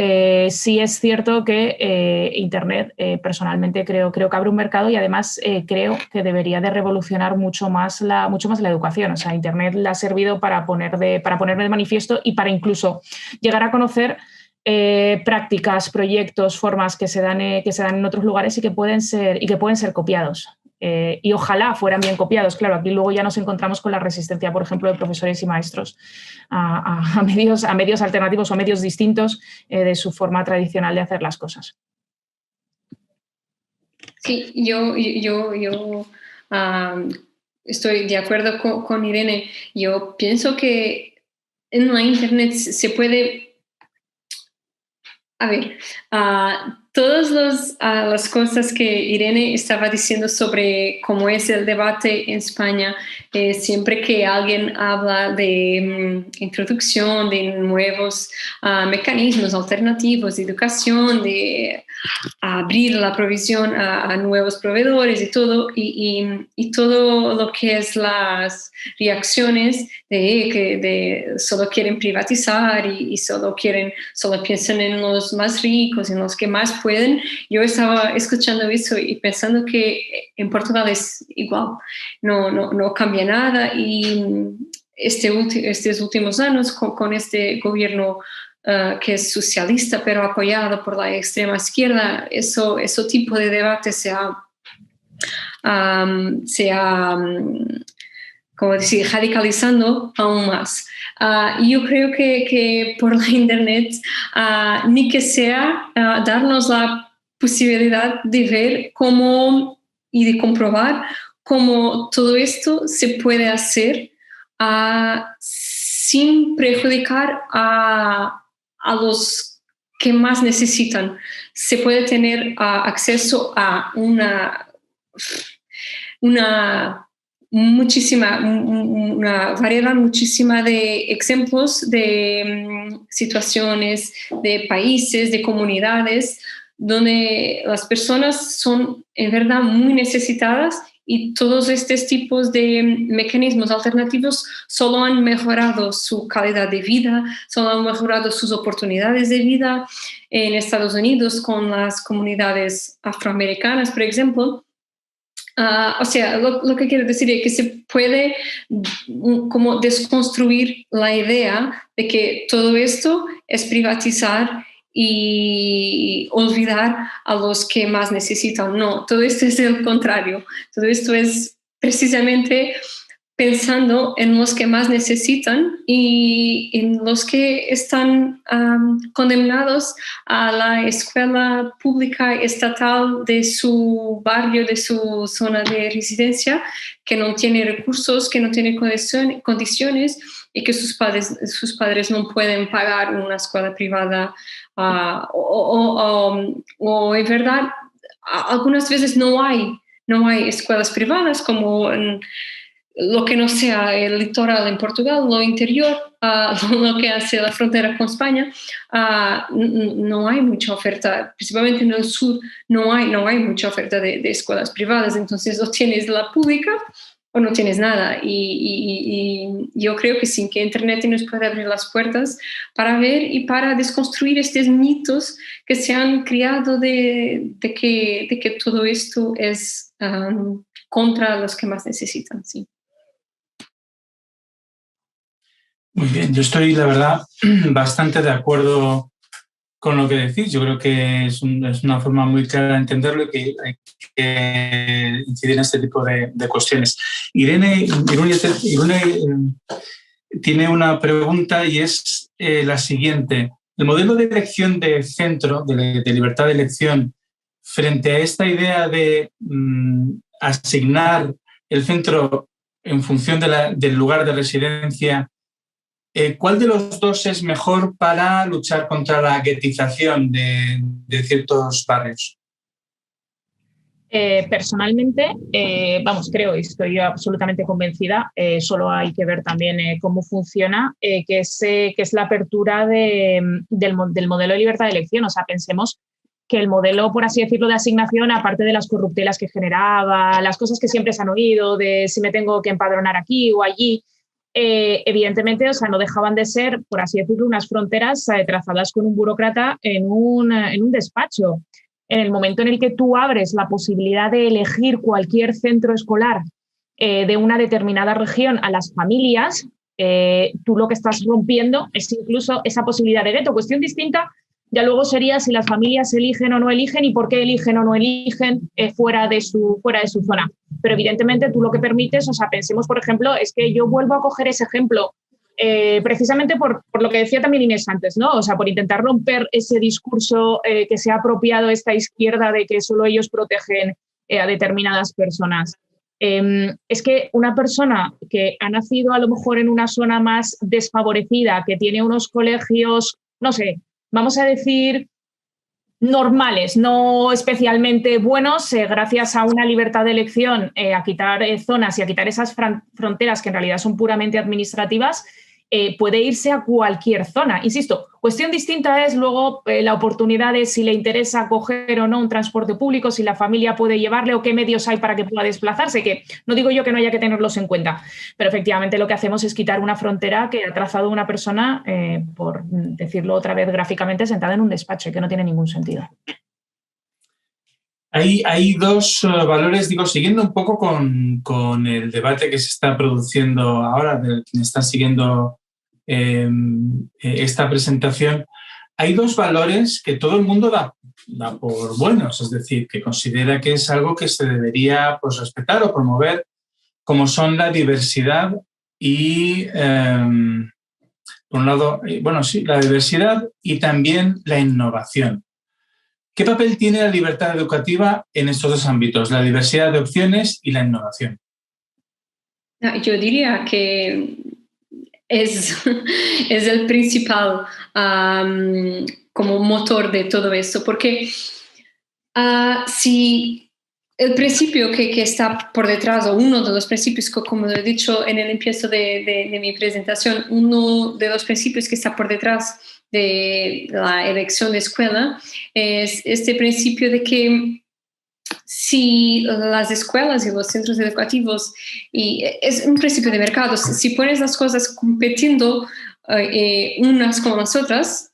sí es cierto que Internet, personalmente creo que abre un mercado y además creo que debería de revolucionar mucho más la educación. O sea, Internet le ha servido para poner de manifiesto y para incluso llegar a conocer prácticas, proyectos, formas que se dan en otros lugares y que pueden ser copiados. Y ojalá fueran bien copiados. Claro, aquí luego ya nos encontramos con la resistencia, por ejemplo, de profesores y maestros a medios alternativos o a medios distintos de su forma tradicional de hacer las cosas.
Sí, yo estoy de acuerdo con Irene. Yo pienso que en la Internet se puede... A ver, todas las cosas que Irene estaba diciendo sobre cómo es el debate en España, siempre que alguien habla de introducción de nuevos mecanismos alternativos de educación, de abrir la provisión a nuevos proveedores y todo, y todo lo que es las reacciones de que solo quieren privatizar y solo piensan en los más ricos, en los que más pueden. Yo estaba escuchando eso y pensando que en Portugal es igual, no cambia nada, y estos últimos años con este gobierno que es socialista pero apoyado por la extrema izquierda, ese tipo de debate se ha como decir, radicalizando aún más. Y yo creo que por la internet, ni que sea darnos la posibilidad de ver cómo y de comprobar cómo todo esto se puede hacer sin perjudicar a los que más necesitan. Se puede tener acceso a una variedad muchísima de ejemplos de situaciones, de países, de comunidades, donde las personas son en verdad muy necesitadas, y todos estos tipos de mecanismos alternativos solo han mejorado su calidad de vida, solo han mejorado sus oportunidades de vida. En Estados Unidos, con las comunidades afroamericanas, por ejemplo, o sea, lo que quiero decir es que se puede como desconstruir la idea de que todo esto es privatizar y olvidar a los que más necesitan. No, todo esto es el contrario. Todo esto es precisamente pensando en los que más necesitan y en los que están condenados a la escuela pública estatal de su barrio, de su zona de residencia, que no tiene recursos, que no tiene condiciones, y que sus padres no pueden pagar una escuela privada, o en verdad algunas veces no hay escuelas privadas, como lo que no sea el litoral en Portugal, lo interior, lo que hace la frontera con España, no hay mucha oferta, principalmente en el sur no hay mucha oferta de escuelas privadas. Entonces o tienes la pública o no tienes nada, y yo creo que sin que Internet nos pueda abrir las puertas para ver y para desconstruir estos mitos que se han creado de que todo esto es contra los que más necesitan, sí.
Muy bien, yo estoy, la verdad, bastante de acuerdo con lo que decís. Yo creo que es una forma muy clara de entenderlo y que hay que incidir en este tipo de cuestiones. Irene tiene una pregunta, y es la siguiente. El modelo de elección de centro, de libertad de elección, frente a esta idea de asignar el centro en función del lugar de residencia, ¿cuál de los dos es mejor para luchar contra la guetización de ciertos barrios?
Personalmente, creo y estoy absolutamente convencida, solo hay que ver también cómo funciona, que es la apertura del modelo de libertad de elección. O sea, pensemos que el modelo, por así decirlo, de asignación, aparte de las corruptelas que generaba, las cosas que siempre se han oído de si me tengo que empadronar aquí o allí, evidentemente, o sea, no dejaban de ser, por así decirlo, unas fronteras trazadas con un burócrata en un despacho. En el momento en el que tú abres la posibilidad de elegir cualquier centro escolar de una determinada región a las familias, tú lo que estás rompiendo es incluso esa posibilidad de gueto. Cuestión distinta ya luego sería si las familias eligen o no eligen y por qué eligen o no eligen fuera de su zona. Pero evidentemente tú lo que permites, o sea, pensemos, por ejemplo, es que yo vuelvo a coger ese ejemplo precisamente por lo que decía también Inés antes, ¿no? O sea, por intentar romper ese discurso que se ha apropiado esta izquierda de que solo ellos protegen a determinadas personas. Es que una persona que ha nacido a lo mejor en una zona más desfavorecida, que tiene unos colegios, no sé, vamos a decir normales, no especialmente buenos, gracias a una libertad de elección, a quitar zonas y a quitar esas fronteras que en realidad son puramente administrativas, puede irse a cualquier zona. Insisto, cuestión distinta es luego la oportunidad de si le interesa coger o no un transporte público, si la familia puede llevarle o qué medios hay para que pueda desplazarse, que no digo yo que no haya que tenerlos en cuenta, pero efectivamente lo que hacemos es quitar una frontera que ha trazado una persona, por decirlo otra vez gráficamente, sentada en un despacho, que no tiene ningún sentido.
Hay dos valores, digo, siguiendo un poco con el debate que se está produciendo ahora, de quien está siguiendo esta presentación. Hay dos valores que todo el mundo da por buenos, es decir, que considera que es algo que se debería, pues, respetar o promover, como son la diversidad y, por un lado, bueno, sí, la diversidad y también la innovación. ¿Qué papel tiene la libertad educativa en estos dos ámbitos, la diversidad de opciones y la innovación?
Yo diría que es el principal como motor de todo esto, porque si el principio que está por detrás, o uno de los principios, como lo he dicho en el empiezo de mi presentación, uno de los principios que está por detrás de la elección de escuela es este principio de que si las escuelas y los centros educativos, y es un principio de mercado, si pones las cosas compitiendo unas con las otras,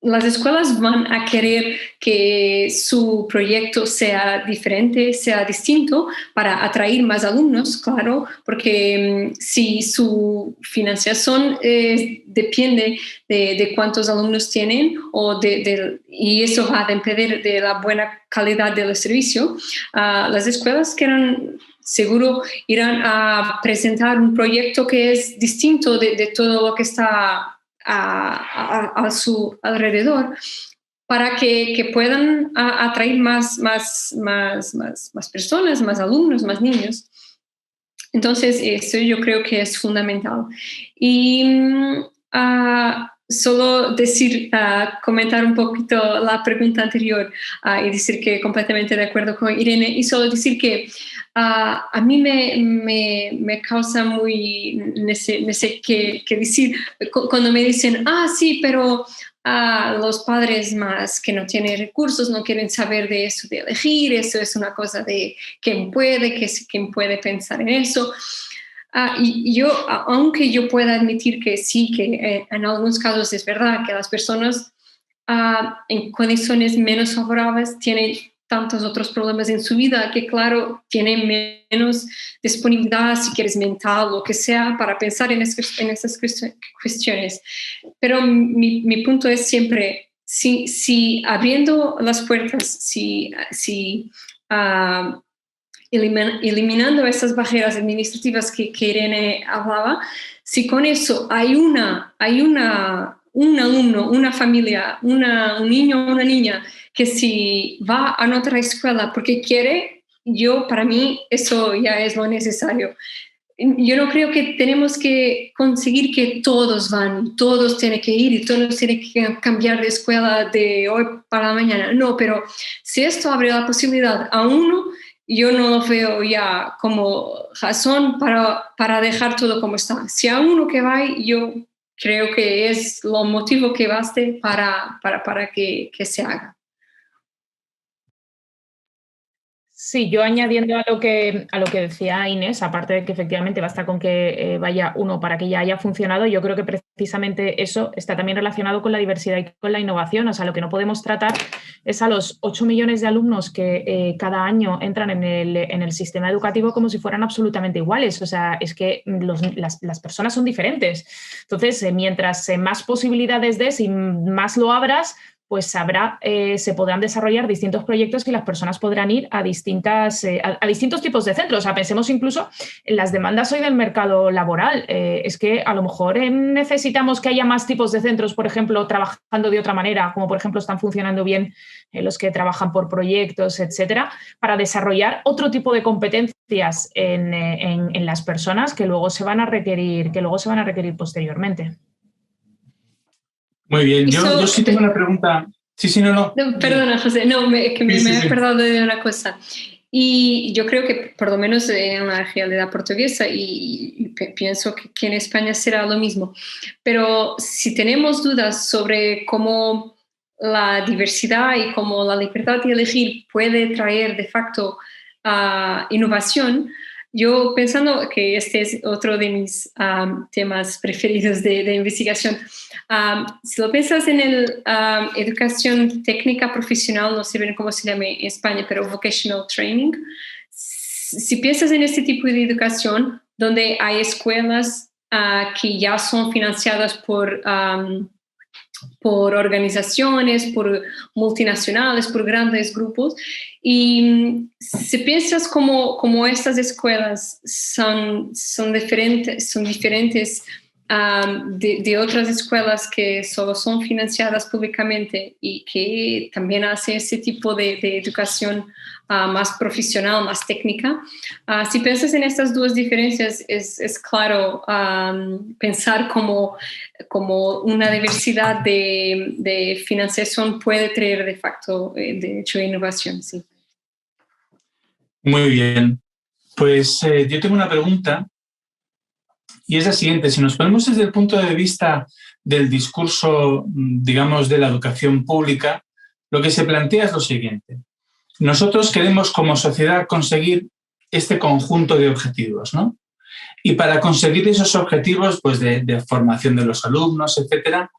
las escuelas van a querer que su proyecto sea diferente, sea distinto, para atraer más alumnos, claro, porque si su financiación depende de cuántos alumnos tienen, y eso va a depender de la buena calidad del servicio, las escuelas seguro irán a presentar un proyecto que es distinto de todo lo que está a su alrededor, para que puedan atraer más personas, más alumnos, más niños. Entonces, eso yo creo que es fundamental. Y solo comentar un poquito la pregunta anterior y decir que completamente de acuerdo con Irene, y solo decir que a mí me causa no sé qué decir cuando me dicen, sí, pero los padres más que no tienen recursos no quieren saber de eso, de elegir, eso es una cosa de quién puede pensar en eso. Y yo, aunque yo pueda admitir que sí, que en algunos casos es verdad que las personas en condiciones menos favorables tienen tantos otros problemas en su vida que, claro, tienen menos disponibilidad, si quieres, mental, lo que sea, para pensar en esas cuestiones. Pero mi punto es siempre, si abriendo las puertas, si eliminando esas barreras administrativas que Irene hablaba, si con eso hay un alumno, una familia, un niño o una niña que si va a otra escuela porque quiere, para mí eso ya es lo necesario. Yo no creo que tenemos que conseguir que todos van, todos tienen que ir y todos tienen que cambiar de escuela de hoy para mañana. No, pero si esto abre la posibilidad a uno, yo no lo veo ya como razón para dejar todo como está. Si a uno que va, yo creo que es lo motivo que baste para que se haga.
Sí, yo añadiendo a lo que decía Inés, aparte de que efectivamente basta con que vaya uno para que ya haya funcionado, yo creo que precisamente eso está también relacionado con la diversidad y con la innovación. O sea, lo que no podemos tratar es a los 8 millones de alumnos que cada año entran en el sistema educativo como si fueran absolutamente iguales. O sea, es que las personas son diferentes. Entonces, mientras más posibilidades des y más lo abras, pues se podrán desarrollar distintos proyectos y las personas podrán ir a distintos tipos de centros. O sea, pensemos incluso en las demandas hoy del mercado laboral. Es que a lo mejor necesitamos que haya más tipos de centros, por ejemplo, trabajando de otra manera, como por ejemplo están funcionando bien los que trabajan por proyectos, etcétera, para desarrollar otro tipo de competencias en las personas que luego se van a requerir posteriormente.
Muy bien, yo sí tengo una pregunta. Sí, no.
No, perdona, José, no, que me he acordado de una cosa. Y yo creo que por lo menos en la realidad portuguesa, y pienso que en España será lo mismo, pero si tenemos dudas sobre cómo la diversidad y cómo la libertad de elegir puede traer de facto innovación, yo pensando que este es otro de mis temas preferidos de investigación, si lo piensas en educación técnica profesional, no sé bien cómo se llama en España, pero vocational training, si piensas en este tipo de educación donde hay escuelas que ya son financiadas por organizaciones, por multinacionales, por grandes grupos. Y si piensas como estas escuelas son diferentes de otras escuelas que solo son financiadas públicamente y que también hacen ese tipo de educación más profesional, más técnica. Si piensas en estas dos diferencias, es claro pensar como una diversidad de financiación puede traer de facto, de hecho, innovación, sí.
Muy bien. Pues yo tengo una pregunta y es la siguiente. Si nos ponemos desde el punto de vista del discurso, digamos, de la educación pública, lo que se plantea es lo siguiente. Nosotros queremos como sociedad conseguir este conjunto de objetivos, ¿no? Y para conseguir esos objetivos, pues de formación de los alumnos, etcétera,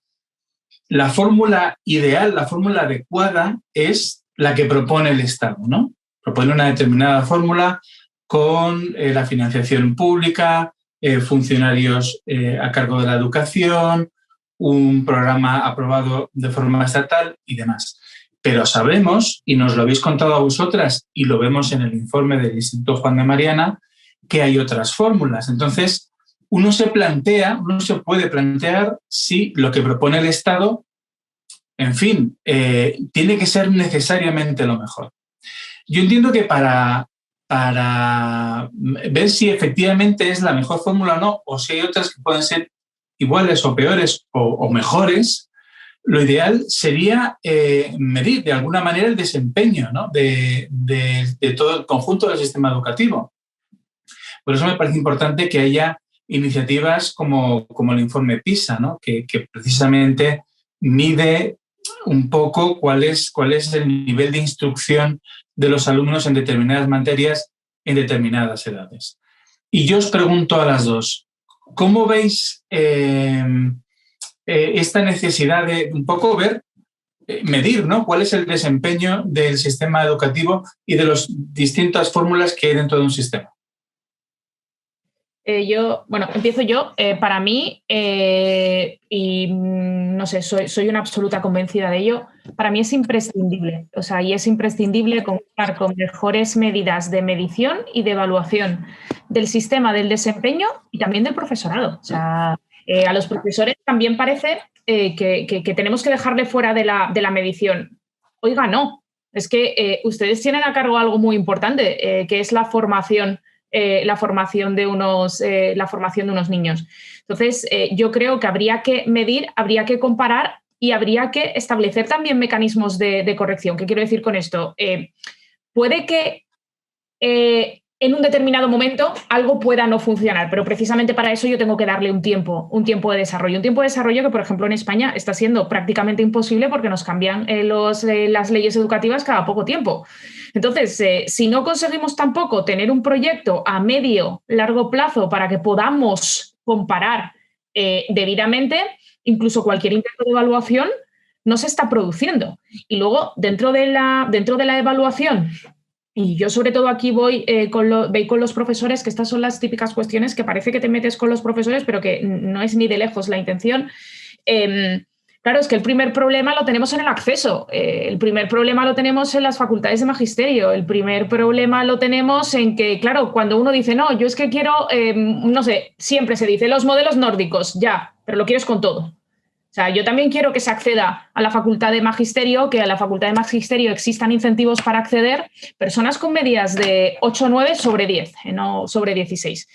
la fórmula ideal, la fórmula adecuada es la que propone el Estado, ¿no? Propone una determinada fórmula con la financiación pública, funcionarios a cargo de la educación, un programa aprobado de forma estatal y demás. Pero sabemos, y nos lo habéis contado a vosotras y lo vemos en el informe del Instituto Juan de Mariana, que hay otras fórmulas. Entonces, uno se puede plantear si lo que propone el Estado, en fin, tiene que ser necesariamente lo mejor. Yo entiendo que para ver si efectivamente es la mejor fórmula o no, o si hay otras que pueden ser iguales o peores o mejores, lo ideal sería medir de alguna manera el desempeño, ¿no? de todo el conjunto del sistema educativo. Por eso me parece importante que haya iniciativas como el informe PISA, ¿no? que precisamente mide un poco cuál es el nivel de instrucción de los alumnos en determinadas materias en determinadas edades. Y yo os pregunto a las dos, ¿cómo veis esta necesidad de un poco medir, ¿no? cuál es el desempeño del sistema educativo y de las distintas fórmulas que hay dentro de un sistema?
Empiezo yo. Para mí, y no sé, soy una absoluta convencida de ello, para mí es imprescindible. O sea, y es imprescindible contar con mejores medidas de medición y de evaluación del sistema del desempeño y también del profesorado. O sea, a los profesores también parece que tenemos que dejarle fuera de la medición. Oiga, no. Es que ustedes tienen a cargo algo muy importante, que es la formación de unos niños. Entonces, yo creo que habría que medir, habría que comparar y habría que establecer también mecanismos de corrección. ¿Qué quiero decir con esto? Puede que en un determinado momento algo pueda no funcionar, pero precisamente para eso yo tengo que darle un tiempo de desarrollo. Un tiempo de desarrollo que, por ejemplo, en España está siendo prácticamente imposible porque nos cambian las leyes educativas cada poco tiempo. Entonces, si no conseguimos tampoco tener un proyecto a medio, largo plazo para que podamos comparar debidamente, incluso cualquier intento de evaluación no se está produciendo. Y luego, dentro de la evaluación, y yo sobre todo aquí voy con los profesores, que estas son las típicas cuestiones que parece que te metes con los profesores, pero que no es ni de lejos la intención. Claro, es que el primer problema lo tenemos en el acceso, el primer problema lo tenemos en las facultades de magisterio, el primer problema lo tenemos en que, claro, cuando uno dice, no, yo es que quiero, no sé, siempre se dice, los modelos nórdicos, ya, pero lo quieres con todo. O sea, yo también quiero que se acceda a la facultad de magisterio, que a la facultad de magisterio existan incentivos para acceder personas con medias de 8 o 9 sobre 10, no sobre 16.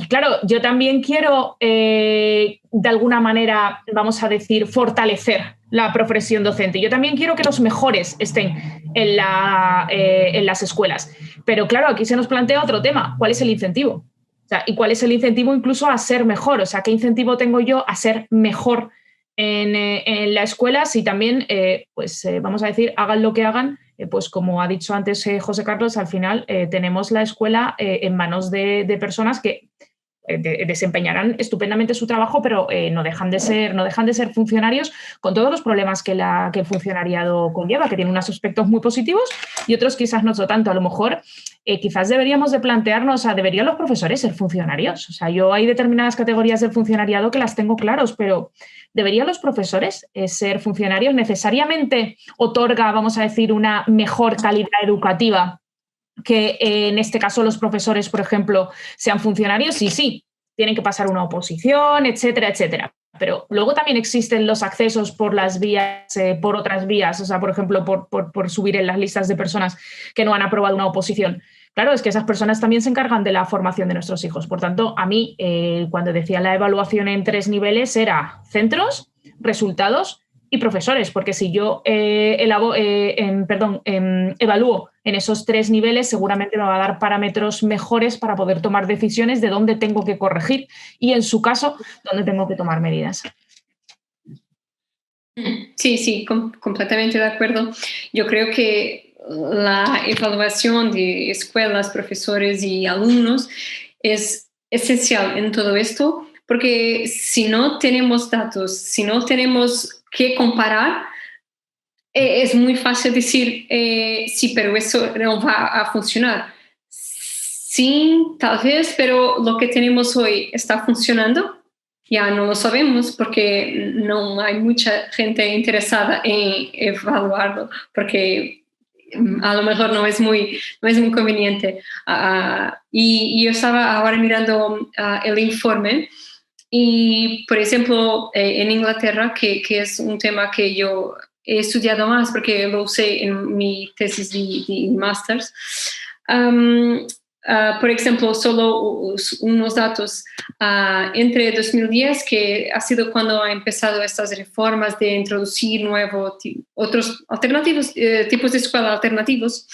Claro, yo también quiero, de alguna manera, vamos a decir, fortalecer la profesión docente. Yo también quiero que los mejores estén en las escuelas. Pero claro, aquí se nos plantea otro tema. ¿Cuál es el incentivo? O sea, ¿y cuál es el incentivo incluso a ser mejor? O sea, ¿qué incentivo tengo yo a ser mejor en la escuela si también, vamos a decir, hagan lo que hagan? Pues como ha dicho antes José Carlos, al final tenemos la escuela en manos de personas que desempeñarán estupendamente su trabajo, pero no dejan de ser funcionarios, con todos los problemas que el funcionariado conlleva, que tiene unos aspectos muy positivos y otros quizás no tanto. A lo mejor quizás deberíamos de plantearnos, ¿deberían los profesores ser funcionarios? O sea, yo hay determinadas categorías del funcionariado que las tengo claros, pero ¿deberían los profesores ser funcionarios? ¿Necesariamente otorga, vamos a decir, una mejor calidad educativa que en este caso los profesores, por ejemplo, sean funcionarios? Y sí, tienen que pasar una oposición, etcétera, etcétera. Pero luego también existen los accesos por las vías, por otras vías, o sea, por ejemplo, por subir en las listas de personas que no han aprobado una oposición. Claro, es que esas personas también se encargan de la formación de nuestros hijos. Por tanto, a mí, cuando decía la evaluación en 3 niveles, era centros, resultados y profesores, porque si yo evalúo en esos 3 niveles, seguramente me va a dar parámetros mejores para poder tomar decisiones de dónde tengo que corregir y, en su caso, dónde tengo que tomar medidas.
Sí, completamente de acuerdo. Yo creo que la evaluación de escuelas, profesores y alumnos es esencial en todo esto, porque si no tenemos datos, si no tenemos que comparar, es muy fácil decir, sí, pero eso no va a funcionar. Sí, tal vez, pero lo que tenemos hoy está funcionando. Ya no lo sabemos porque no hay mucha gente interesada en evaluarlo, porque a lo mejor no es muy conveniente. Y yo estaba ahora mirando el informe y, por ejemplo, en Inglaterra, que es un tema que yo he estudiado más porque lo usé en mi tesis de másters. Por ejemplo, solo unos datos. Entre 2010, que ha sido cuando han empezado estas reformas de introducir otros alternativos, tipos de escuela alternativos,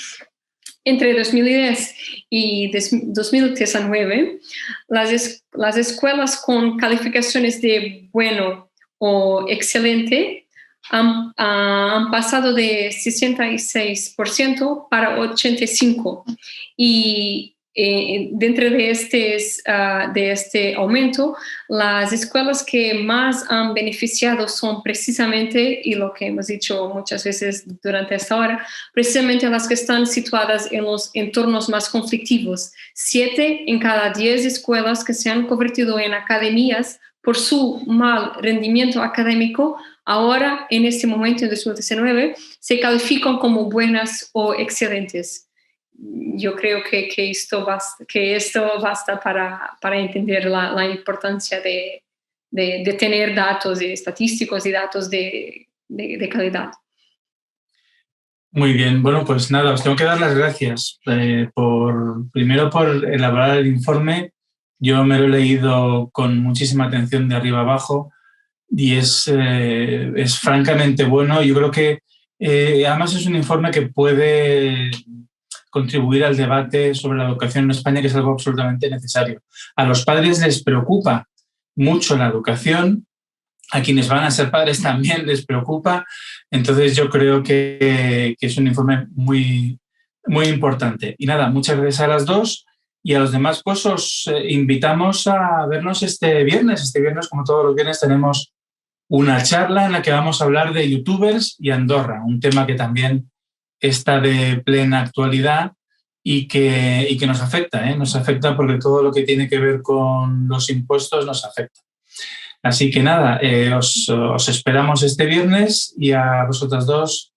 entre 2010 y 2019, las escuelas con calificaciones de bueno o excelente han pasado de 66% para 85%. Y dentro de este aumento, las escuelas que más han beneficiado son precisamente, y lo que hemos dicho muchas veces durante esta hora, precisamente las que están situadas en los entornos más conflictivos. 7 en cada 10 escuelas que se han convertido en academias por su mal rendimiento académico, ahora, en este momento, en 2019, se califican como buenas o excelentes. Yo creo que esto basta para entender la importancia de tener datos estadísticos y datos de calidad.
Muy bien, bueno, pues nada, os tengo que dar las gracias primero por elaborar el informe. Yo me lo he leído con muchísima atención de arriba abajo y es francamente bueno. Yo creo que además es un informe que puede contribuir al debate sobre la educación en España, que es algo absolutamente necesario. A los padres les preocupa mucho la educación, a quienes van a ser padres también les preocupa, entonces yo creo que es un informe muy, muy importante. Y nada, muchas gracias a las dos y a los demás pues os invitamos a vernos este viernes. Este viernes, como todos los viernes, tenemos una charla en la que vamos a hablar de youtubers y Andorra, un tema que también está de plena actualidad y que nos afecta, nos afecta porque todo lo que tiene que ver con los impuestos nos afecta. Así que nada, os esperamos este viernes y a vosotras dos,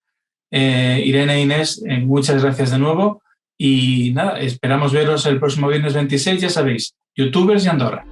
Irene e Inés, muchas gracias de nuevo y nada, esperamos veros el próximo viernes 26, ya sabéis, youtubers y Andorra.